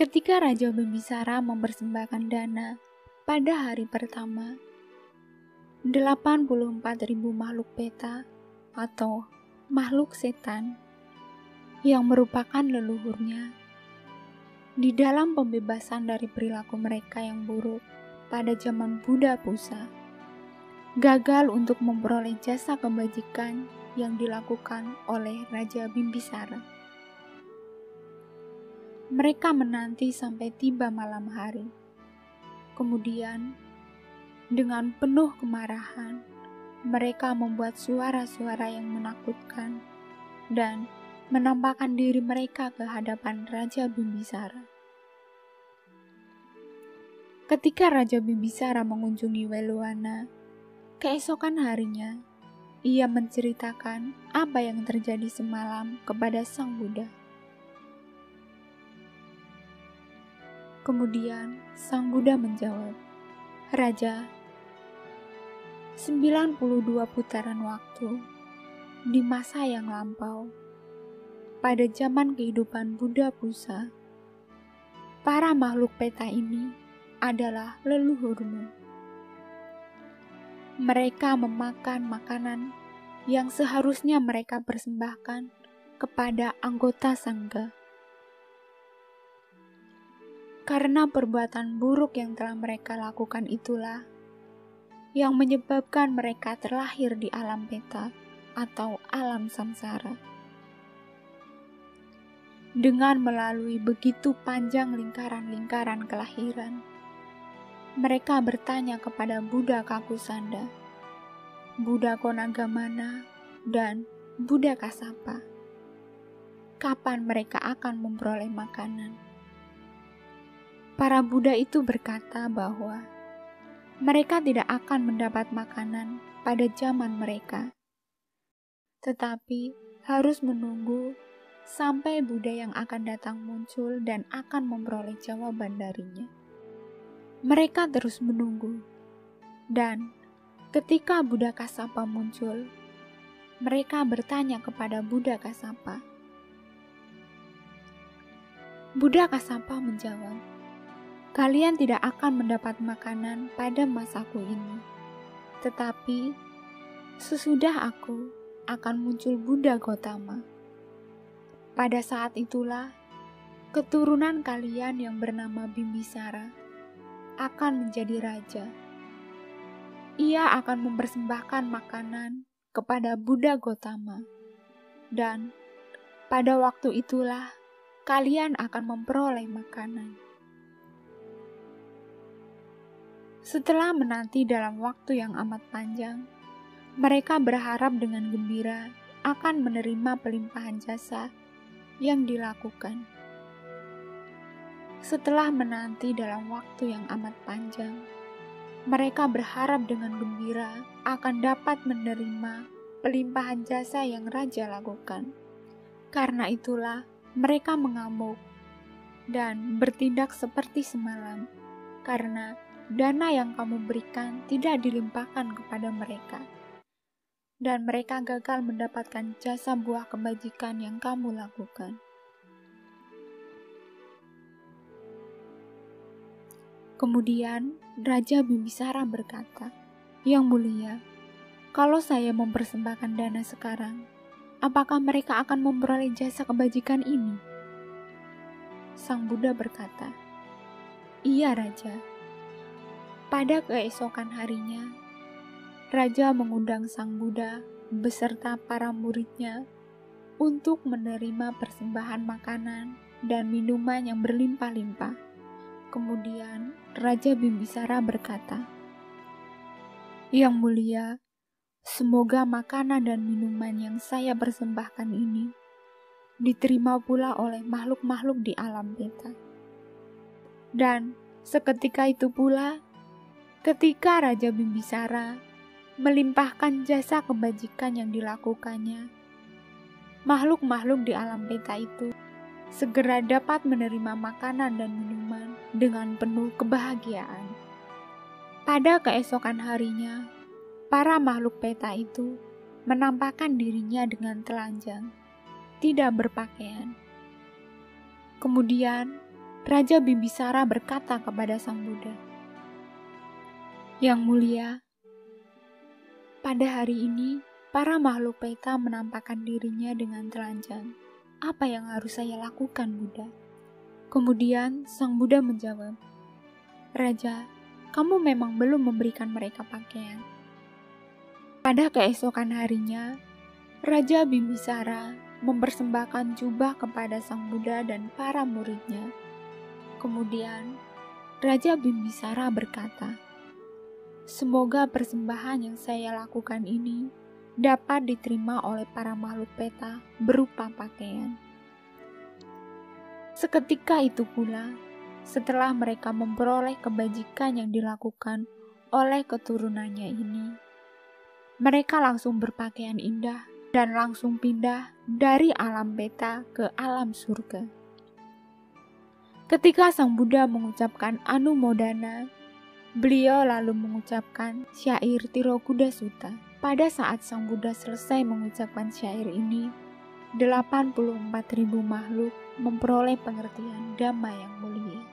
Ketika Raja Bimbisara mempersembahkan dana pada hari pertama, 84.000 makhluk peta atau makhluk setan yang merupakan leluhurnya di dalam pembebasan dari perilaku mereka yang buruk pada zaman Buddha Pusa, gagal untuk memperoleh jasa kebajikan yang dilakukan oleh Raja Bimbisara. Mereka menanti sampai tiba malam hari. Kemudian, dengan penuh kemarahan, mereka membuat suara-suara yang menakutkan dan menampakkan diri mereka ke hadapan Raja Bimbisara. Ketika Raja Bimbisara mengunjungi Weluwana, keesokan harinya, ia menceritakan apa yang terjadi semalam kepada Sang Buddha. Kemudian Sang Buddha menjawab, "Raja, 92 putaran waktu di masa yang lampau, pada zaman kehidupan Buddha Pusa, para makhluk peta ini adalah leluhurmu. Mereka memakan makanan yang seharusnya mereka persembahkan kepada anggota sangga. Karena perbuatan buruk yang telah mereka lakukan itulah yang menyebabkan mereka terlahir di alam peta atau alam samsara. Dengan melalui begitu panjang lingkaran-lingkaran kelahiran, mereka bertanya kepada Buddha Kakusanda, Buddha Konagamana, dan Buddha Kasapa, kapan mereka akan memperoleh makanan. Para Buddha itu berkata bahwa mereka tidak akan mendapat makanan pada zaman mereka, tetapi harus menunggu sampai Buddha yang akan datang muncul dan akan memperoleh jawaban darinya. Mereka terus menunggu, dan ketika Buddha Kasapa muncul, mereka bertanya kepada Buddha Kasapa. Buddha Kasapa menjawab, "Kalian tidak akan mendapat makanan pada masaku ini, tetapi sesudah aku akan muncul Buddha Gotama. Pada saat itulah, keturunan kalian yang bernama Bimbisara akan menjadi raja. Ia akan mempersembahkan makanan kepada Buddha Gotama, dan pada waktu itulah kalian akan memperoleh makanan." Setelah menanti dalam waktu yang amat panjang, mereka berharap dengan gembira akan menerima pelimpahan jasa yang dilakukan. Setelah menanti dalam waktu yang amat panjang, mereka berharap dengan gembira akan dapat menerima pelimpahan jasa yang raja lakukan. Karena itulah mereka mengamuk dan bertindak seperti semalam, karena dana yang kamu berikan tidak dilimpahkan kepada mereka, dan mereka gagal mendapatkan jasa buah kebajikan yang kamu lakukan. Kemudian Raja Bimbisara berkata, "Yang mulia, kalau saya mempersembahkan dana sekarang, apakah mereka akan memperoleh jasa kebajikan ini?" Sang Buddha berkata, "Iya Raja." Pada keesokan harinya, Raja mengundang Sang Buddha beserta para muridnya untuk menerima persembahan makanan dan minuman yang berlimpah-limpah. Kemudian Raja Bimbisara berkata, "Yang mulia, semoga makanan dan minuman yang saya persembahkan ini diterima pula oleh makhluk-makhluk di alam peta." Dan seketika itu pula, ketika Raja Bimbisara melimpahkan jasa kebajikan yang dilakukannya, makhluk-makhluk di alam peta itu segera dapat menerima makanan dan minuman dengan penuh kebahagiaan. Pada keesokan harinya, para makhluk peta itu menampakkan dirinya dengan telanjang, tidak berpakaian. Kemudian, Raja Bimbisara berkata kepada Sang Buddha, "Yang mulia, pada hari ini para makhluk peta menampakkan dirinya dengan telanjang. Apa yang harus saya lakukan, Buddha?" Kemudian Sang Buddha menjawab, "Raja, kamu memang belum memberikan mereka pakaian." Pada keesokan harinya, Raja Bimbisara mempersembahkan jubah kepada Sang Buddha dan para muridnya. Kemudian, Raja Bimbisara berkata, "Semoga persembahan yang saya lakukan ini dapat diterima oleh para makhluk peta berupa pakaian." Seketika itu pula, setelah mereka memperoleh kebajikan yang dilakukan oleh keturunannya ini, mereka langsung berpakaian indah dan langsung pindah dari alam peta ke alam surga. Ketika Sang Buddha mengucapkan Anumodana, beliau lalu mengucapkan syair Tirokuda Sutta. Pada saat Sang Buddha selesai mengucapkan syair ini, 84.000 makhluk memperoleh pengertian Dhamma yang mulia.